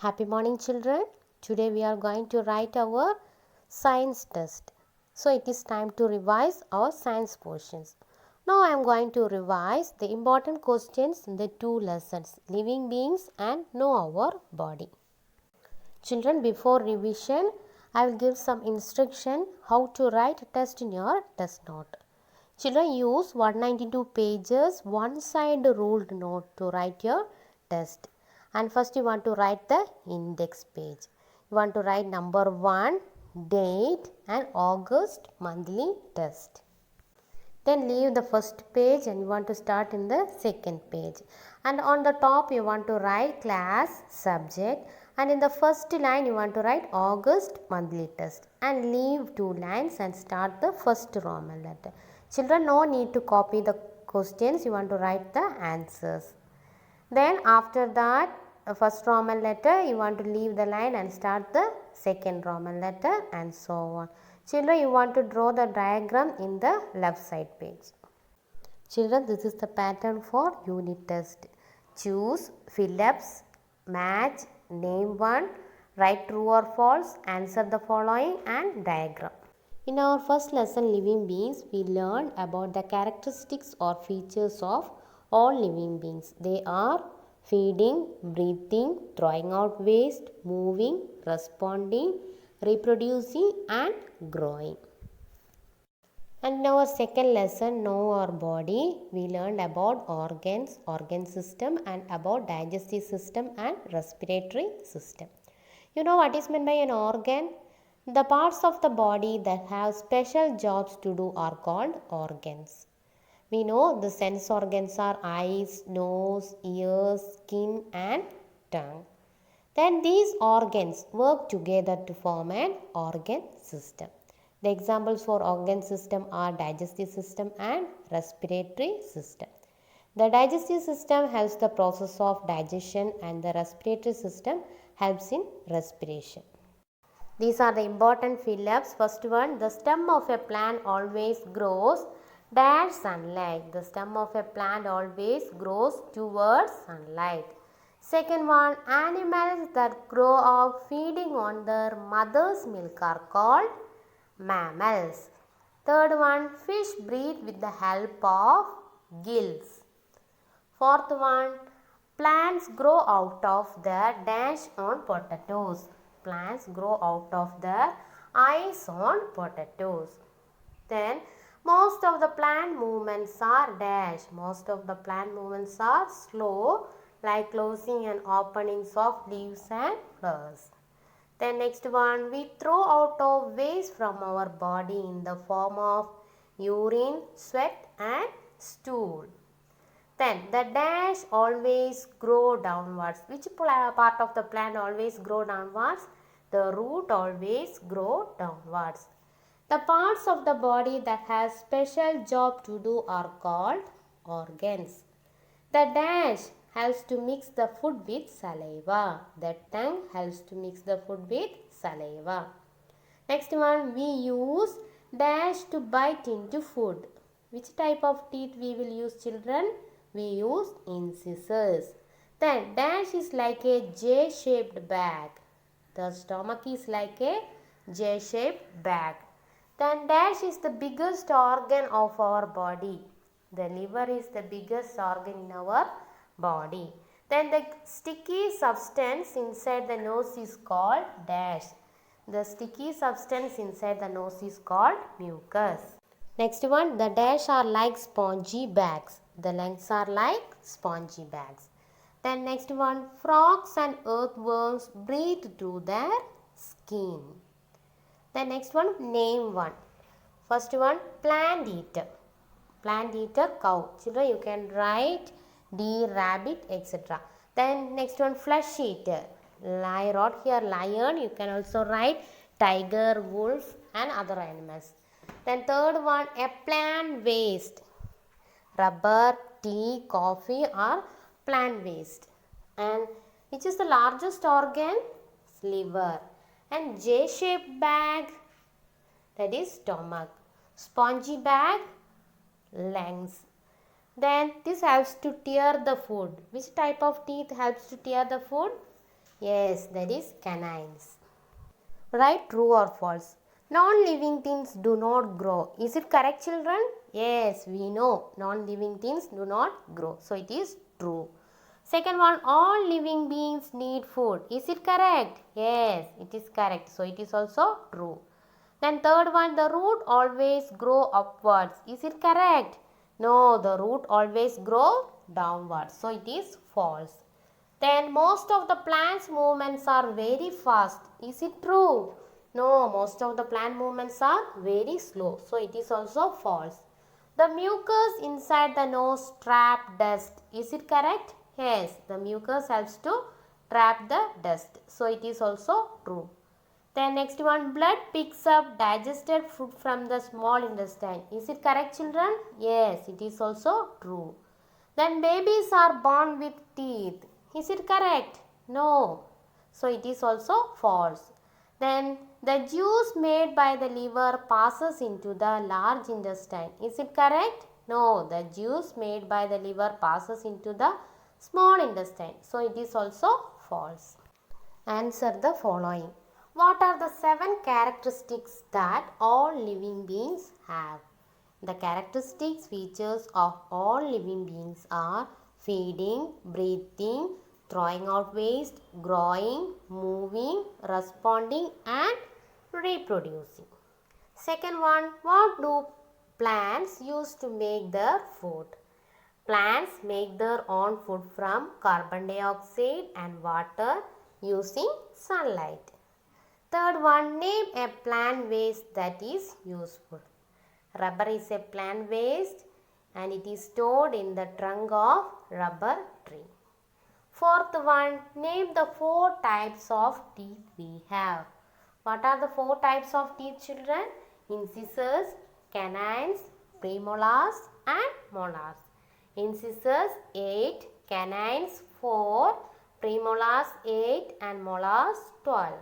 Happy morning, children. Today we are going to write our science test. So it is time to revise our science portions. Now I am going to revise the important questions in the two lessons, living beings and know our body. Children, before revision, I will give some instruction how to write a test in your test note. Children, use 192 pages, one side ruled note to write your test. And first you want to write the index page. You want to write number 1, date and August monthly test. Then leave the first page and you want to start in the second page. And on the top you want to write class, subject, and in the first line you want to write August monthly test and leave 2 lines and start the first Roman letter. Children, no need to copy the questions, you want to write the answers. Then after that, first Roman letter you want to leave the line and start the second Roman letter and so on. Children, you want to draw the diagram in the left side page. Children, this is the pattern for unit test. Choose, fill-ups, match, name one, write true or false, answer the following and diagram. In our first lesson, living beings, we learned about the characteristics or features of all living beings. They are feeding, breathing, throwing out waste, moving, responding, reproducing and growing. And in our second lesson, know our body, we learned about organs, organ system and about digestive system and respiratory system. You know what is meant by an organ? The parts of the body that have special jobs to do are called organs. We know the sense organs are eyes, nose, ears, skin and tongue. Then these organs work together to form an organ system. The examples for organ system are digestive system and respiratory system. The digestive system helps the process of digestion and the respiratory system helps in respiration. These are the important fill-ups. First one, the stem of a plant always grows dash sunlight. The stem of a plant always grows towards sunlight. Second one, animals that grow up feeding on their mother's milk are called mammals. Third one, fish breathe with the help of gills. Fourth one, plants grow out of the dash on potatoes. Plants grow out of the eyes on potatoes. Then most of the plant movements are dash. Most of the plant movements are slow, like closing and openings of leaves and flowers. Then next one, we throw out of waste from our body in the form of urine, sweat and stool. Then the dash always grow downwards. Which part of the plant always grow downwards? The root always grow downwards. The parts of the body that have special job to do are called organs. The dash helps to mix the food with saliva. The tongue helps to mix the food with saliva. Next one, we use dash to bite into food. Which type of teeth we will use, children? We use incisors. Then dash is like a J-shaped bag. The stomach is like a J-shaped bag. Then dash is the biggest organ of our body. The liver is the biggest organ in our body. Then the sticky substance inside the nose is called dash. The sticky substance inside the nose is called mucus. Next one, the dash are like spongy bags. The lungs are like spongy bags. Then next one, frogs and earthworms breathe through their skin. The next one, name one. First one, plant eater. Plant eater, cow. Children, you can write deer, rabbit, etc. Then next one, flesh eater. I wrote here lion. You can also write tiger, wolf and other animals. Then third one, a plant waste. Rubber, tea, coffee are plant waste. And which is the largest organ? Liver. And J-shaped bag, that is stomach. Spongy bag, lungs. Then this helps to tear the food. Which type of teeth helps to tear the food? Yes, that is canines. Write true or false. Non-living things do not grow. Is it correct, children? Yes, we know non-living things do not grow. So it is true. Second one, all living beings need food. Is it correct? Yes, it is correct. So it is also true. Then third one, the root always grow upwards. Is it correct? No, the root always grow downwards. So it is false. Then most of the plant's movements are very fast. Is it true? No, most of the plant movements are very slow. So it is also false. The mucus inside the nose trap dust. Is it correct? Yes, the mucus helps to trap the dust. So it is also true. Then next one, blood picks up digested food from the small intestine. Is it correct, children? Yes, it is also true. Then babies are born with teeth. Is it correct? No. So it is also false. Then the juice made by the liver passes into the large intestine. Is it correct? No. The juice made by the liver passes into the small intestine. So it is also false. Answer the following. What are the 7 characteristics that all living beings have? The characteristics features of all living beings are feeding, breathing, throwing out waste, growing, moving, responding and reproducing. Second one, what do plants use to make their food? Plants make their own food from carbon dioxide and water using sunlight. Third one, name a plant waste that is useful. Rubber is a plant waste and it is stored in the trunk of rubber tree. Fourth one, name the 4 types of teeth we have. What are the 4 types of teeth, children? Incisors, canines, premolars and molars. Incisors 8, canines 4, premolars 8 and molars 12.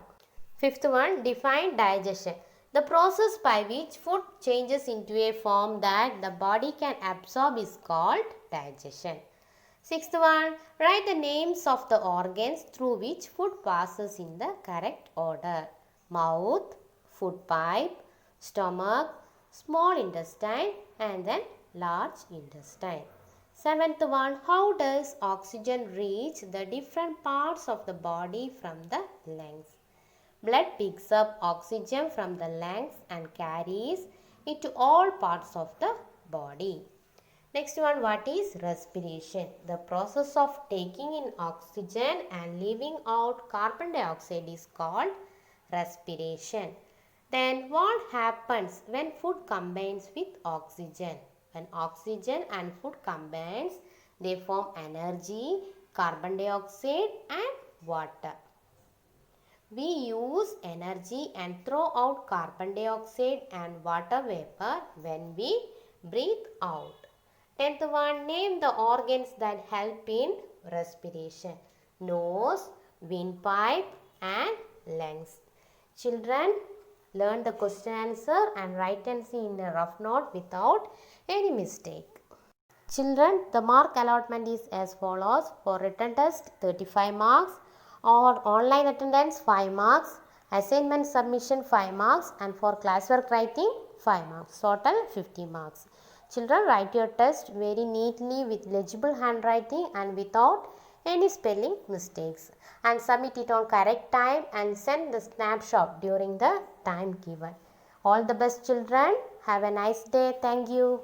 Fifth one, define digestion. The process by which food changes into a form that the body can absorb is called digestion. Sixth one, write the names of the organs through which food passes in the correct order. Mouth, food pipe, stomach, small intestine and then large intestine. Seventh one, how does oxygen reach the different parts of the body from the lungs? Blood picks up oxygen from the lungs and carries it to all parts of the body. Next one, what is respiration? The process of taking in oxygen and leaving out carbon dioxide is called respiration. Then what happens when food combines with oxygen? When oxygen and food combines, they form energy, carbon dioxide and water. We use energy and throw out carbon dioxide and water vapor when we breathe out. 10th one, name the organs that help in respiration. Nose, windpipe and lungs. Children, learn the question answer and write and see in a rough note without any mistake. Children, the mark allotment is as follows. For written test, 35 marks. Or online attendance 5 marks, assignment submission 5 marks and for classwork writing 5 marks, total 50 marks. Children, write your test very neatly with legible handwriting and without any spelling mistakes and submit it on correct time and send the snapshot during the time given. All the best, children. Have a nice day. Thank you.